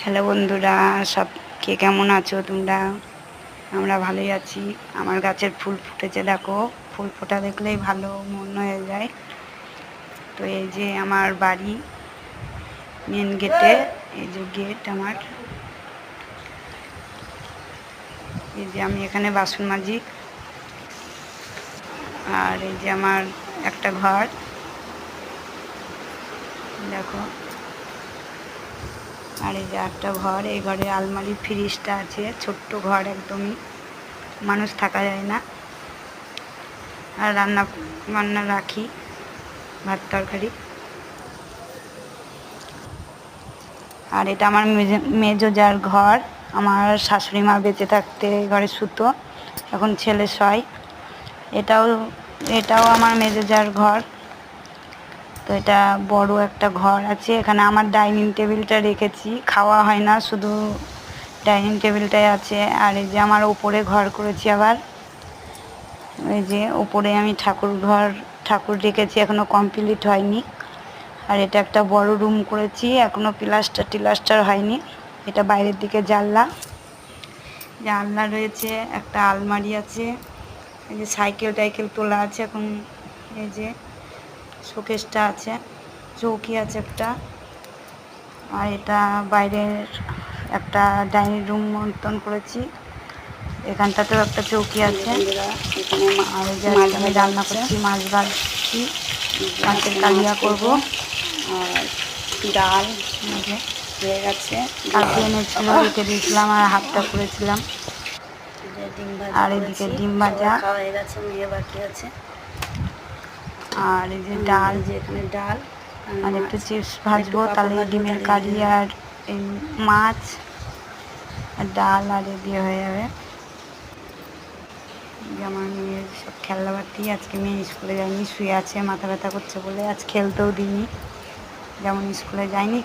Hello বন্ধুরা, সব কে কেমন আছো তোমরা? আমরা ভালোই আছি। আমার গাছের ফুল ফুটেছে, দেখো। ফুল ফোটা দেখলেই ভালো মন হয়ে যায়। তো এই যে আমার বাড়ি, মেন গেটে, এই যে গেট আমার। এই যে আমি এখানে বাসন মাজি। আর এই যে আমার একটা ঘর, দেখো। আর এই যে একটা ঘর, এই ঘরে আলমারি ফ্রিজটা আছে, ছোট্ট ঘর একদমই, মানুষ থাকা যায় না। আর রান্না বান্না রাখি, ভাত তরকারি। আর এটা আমার মেজো যার ঘর। আমার শাশুড়ি মা বেঁচে থাকতে ঘরে শুতো, এখন ছেলে শয়। এটাও এটাও আমার মেজো যার ঘর। তো এটা বড় একটা ঘর আছে, এখানে আমার ডাইনিং টেবিলটা রেখেছি, খাওয়া হয় না, শুধু ডাইনিং টেবিলটাই আছে। আর এই যে আমার ওপরে ঘর করেছি আবার, এই যে ওপরে আমি ঠাকুর রেখেছি, এখনও কমপ্লিট হয়নি। আর এটা একটা বড় রুম করেছি, এখনও টিলাস্টার হয়নি। এটা বাইরের দিকে জানলা রয়েছে, একটা আলমারি আছে, এই যে সাইকেল টাইকেল তোলা আছে এখন। এই যে শোকেসটা আছে, চৌকি আছে একটা। আর এটা বাইরের একটা ডাইনিং রুম মতন করেছি, এখানটাতেও একটা চৌকি আছে। আর এই যে আমি রান্না করছি, মাছ ভাজছি, মাছের কালিয়া করবো। আর ডাল হয়ে গেছে, কালকে এনেছিল, রেখে দিয়েছিলাম, আর হাফটা করেছিলাম। আর এদিকে ডিম ভাজা হয়ে গেছে, মেয়ে বাকি আছে। আর এই যে ডাল, যে এখানে ডাল আর একটু চিপস ভাজবো, তাহলে ডিমের কারি আর এই মাছ আর ডাল আর এ দিয়ে হয়ে যাবে। আমার মেয়ের সব খেলনাবাতি, আজকে মেয়ে স্কুলে যায়নি, শুয়ে আছে, মাথা ব্যথা করছে বলে আজ খেলতেও দিইনি। যেমন স্কুলে যায়নি,